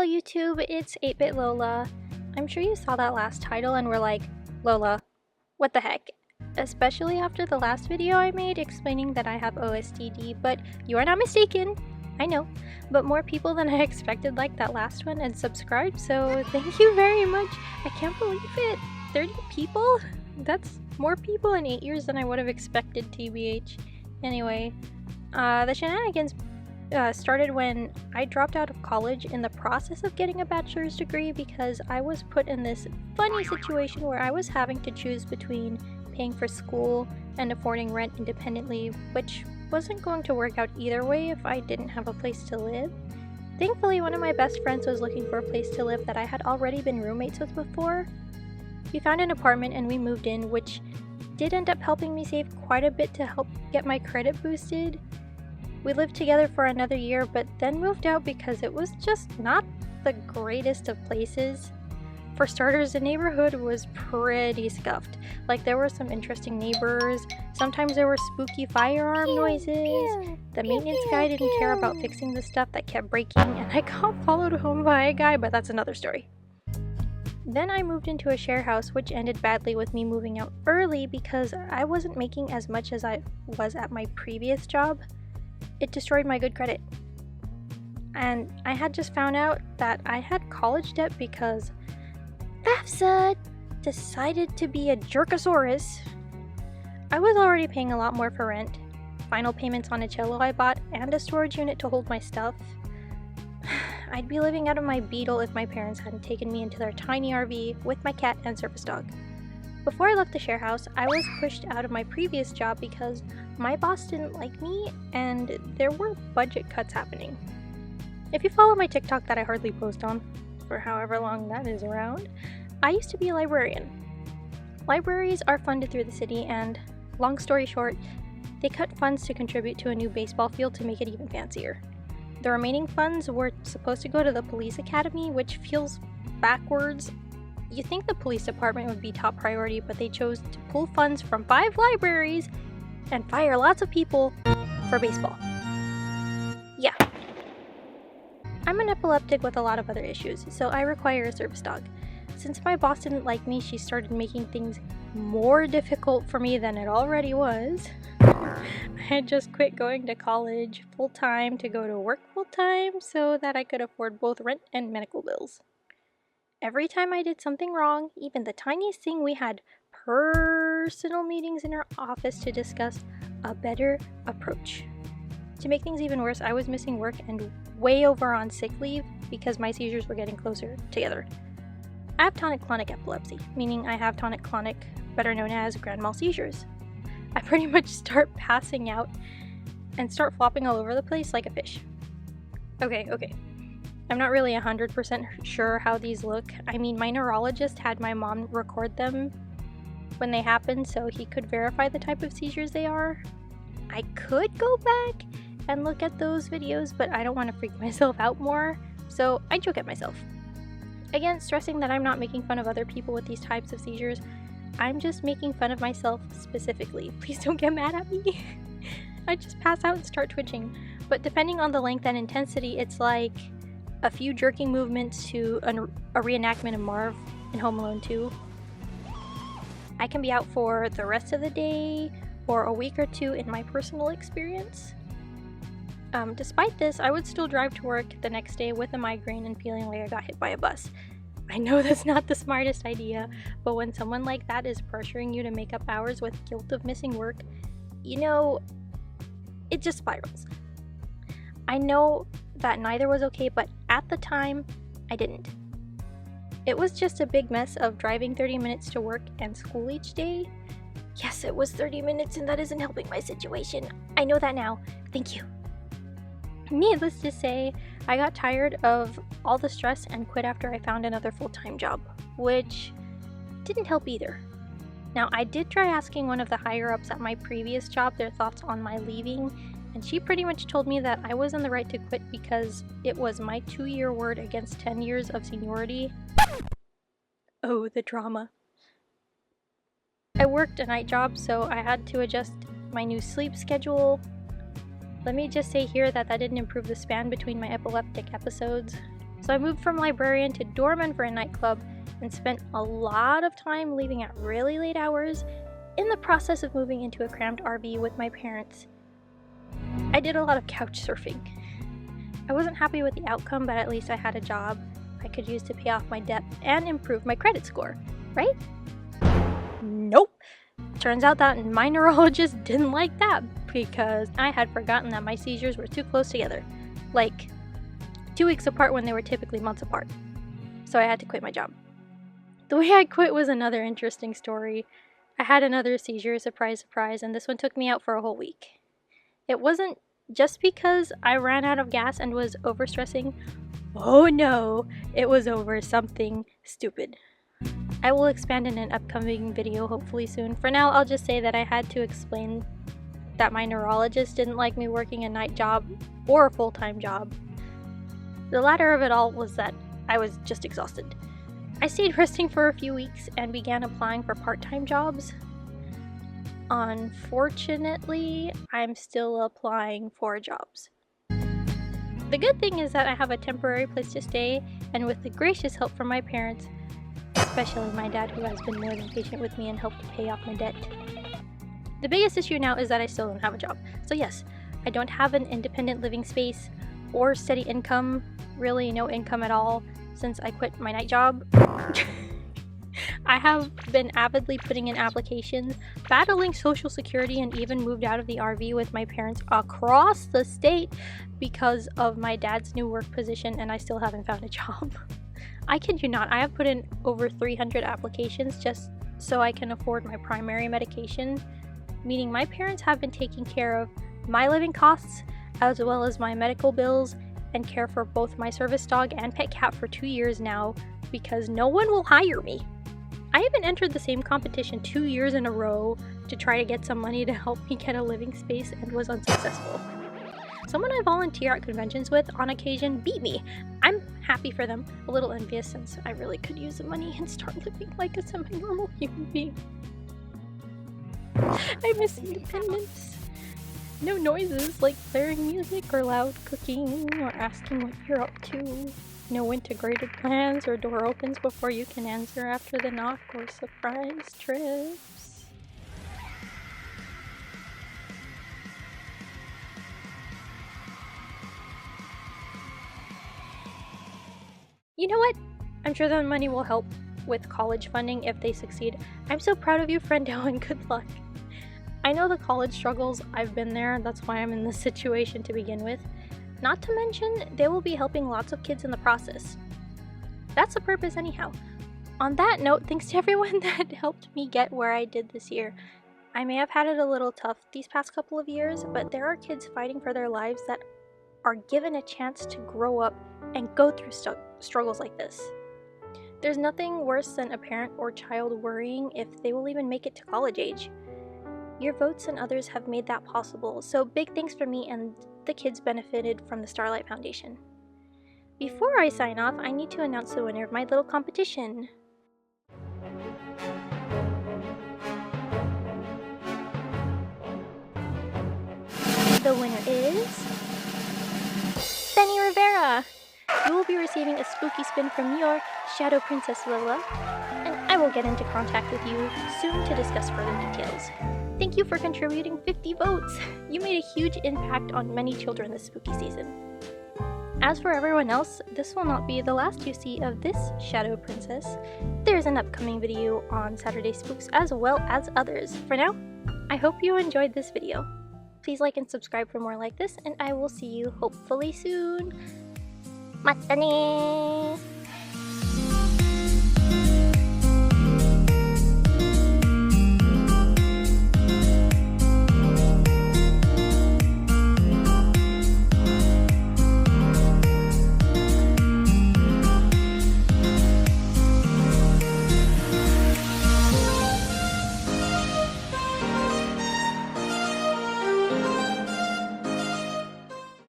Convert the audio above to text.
Hello YouTube, it's 8-Bit Lola. I'm sure you saw that last title and were like, Lola, what the heck? Especially after the last video I made explaining that I have OSTD, but you are not mistaken. I know, but more people than I expected liked that last one and subscribed, so thank you very much. I can't believe it. 30 people? That's more people in 8 years than I would have expected, TBH. Anyway, the shenanigans started when I dropped out of college in the process of getting a bachelor's degree because I was put in this funny situation where I was having to choose between paying for school and affording rent independently, which wasn't going to work out either way if I didn't have a place to live. Thankfully, one of my best friends was looking for a place to live that I had already been roommates with before. We found an apartment and we moved in, which did end up helping me save quite a bit to help get my credit boosted. We lived together for another year, but then moved out because it was just not the greatest of places. For starters, the neighborhood was pretty scuffed. Like, there were some interesting neighbors, sometimes there were spooky firearm noises, the maintenance guy didn't care about fixing the stuff that kept breaking, and I got followed home by a guy, but that's another story. Then I moved into a share house, which ended badly with me moving out early because I wasn't making as much as I was at my previous job. It destroyed my good credit. And I had just found out that I had college debt because FAFSA decided to be a jerkosaurus. I was already paying a lot more for rent, final payments on a cello I bought, and a storage unit to hold my stuff. I'd be living out of my Beetle if my parents hadn't taken me into their tiny RV with my cat and service dog. Before I left the share house, I was pushed out of my previous job because my boss didn't like me and there were budget cuts happening. If you follow my TikTok that I hardly post on, for however long that is around, I used to be a librarian. Libraries are funded through the city and, long story short, they cut funds to contribute to a new baseball field to make it even fancier. The remaining funds were supposed to go to the police academy, which feels backwards. You think the police department would be top priority, but they chose to pull funds from 5 libraries and fire lots of people for baseball. Yeah. I'm an epileptic with a lot of other issues, so I require a service dog. Since my boss didn't like me, she started making things more difficult for me than it already was. I had just quit going to college full-time to go to work full-time so that I could afford both rent and medical bills. Every time I did something wrong, even the tiniest thing, we had personal meetings in our office to discuss a better approach. To make things even worse, I was missing work and way over on sick leave because my seizures were getting closer together. I have tonic-clonic epilepsy, meaning I have tonic-clonic, better known as grand mal seizures. I pretty much start passing out and start flopping all over the place like a fish. Okay. I'm not really 100% sure how these look. I mean, my neurologist had my mom record them when they happened so he could verify the type of seizures they are. I could go back and look at those videos, but I don't want to freak myself out more, so I joke at myself. Again, stressing that I'm not making fun of other people with these types of seizures. I'm just making fun of myself specifically. Please don't get mad at me. I just pass out and start twitching. But depending on the length and intensity, it's like a few jerking movements to a reenactment of Marv in Home Alone 2. I can be out for the rest of the day or a week or two in my personal experience. Despite this, I would still drive to work the next day with a migraine and feeling like I got hit by a bus. I know that's not the smartest idea, but when someone like that is pressuring you to make up hours with guilt of missing work, it just spirals. I know that neither was okay, but at the time, I didn't. It was just a big mess of driving 30 minutes to work and school each day. Yes, it was 30 minutes and that isn't helping my situation. I know that now. Thank you. Needless to say, I got tired of all the stress and quit after I found another full-time job, which didn't help either. Now, I did try asking one of the higher-ups at my previous job their thoughts on my leaving, and she pretty much told me that I was in the right to quit because it was my 2-year word against 10 years of seniority. Oh, the drama. I worked a night job, so I had to adjust my new sleep schedule. Let me just say here that didn't improve the span between my epileptic episodes. So I moved from librarian to doorman for a nightclub and spent a lot of time leaving at really late hours in the process of moving into a cramped RV with my parents. I did a lot of couch surfing. I wasn't happy with the outcome, but at least I had a job I could use to pay off my debt and improve my credit score, right? Nope. Turns out that my neurologist didn't like that because I had forgotten that my seizures were too close together, like 2 weeks apart when they were typically months apart. So I had to quit my job. The way I quit was another interesting story. I had another seizure, surprise, surprise, and this one took me out for a whole week. It wasn't just because I ran out of gas and was overstressing. Oh no, it was over something stupid. I will expand in an upcoming video hopefully soon. For now, I'll just say that I had to explain that my neurologist didn't like me working a night job or a full-time job. The latter of it all was that I was just exhausted. I stayed resting for a few weeks and began applying for part-time jobs. Unfortunately, I'm still applying for jobs. The good thing is that I have a temporary place to stay, and with the gracious help from my parents, especially my dad, who has been more than patient with me and helped pay off my debt. The biggest issue now is that I still don't have a job. So yes, I don't have an independent living space or steady income, really no income at all, since I quit my night job. I have been avidly putting in applications, battling Social Security, and even moved out of the RV with my parents across the state because of my dad's new work position, and I still haven't found a job. I kid you not, I have put in over 300 applications just so I can afford my primary medication, meaning my parents have been taking care of my living costs as well as my medical bills and care for both my service dog and pet cat for 2 years now because no one will hire me. I even entered the same competition 2 years in a row to try to get some money to help me get a living space and was unsuccessful. Someone I volunteer at conventions with on occasion beat me. I'm happy for them, a little envious since I really could use the money and start living like a semi-normal human being. I miss independence. No noises like blaring music or loud cooking or asking what you're up to. No integrated plans or door opens before you can answer after the knock or surprise trips. You know what? I'm sure the money will help with college funding if they succeed. I'm so proud of you, friendo, and good luck. I know the college struggles. I've been there. That's why I'm in this situation to begin with. Not to mention, they will be helping lots of kids in the process. That's the purpose anyhow. On that note, thanks to everyone that helped me get where I did this year. I may have had it a little tough these past couple of years, but there are kids fighting for their lives that are given a chance to grow up and go through struggles like this. There's nothing worse than a parent or child worrying if they will even make it to college age. Your votes and others have made that possible, so big thanks for me and the kids benefited from the Starlight Foundation. Before I sign off, I need to announce the winner of my little competition. The winner is Benny Rivera! You will be receiving a spooky spin from your Shadow Princess Lola, and I will get into contact with you soon to discuss further details. Thank you for contributing 50 votes! You made a huge impact on many children this spooky season. As for everyone else, this will not be the last you see of this Shadow Princess. There's an upcoming video on Saturday Spooks as well as others. For now, I hope you enjoyed this video. Please like and subscribe for more like this, and I will see you hopefully soon. Mata ne!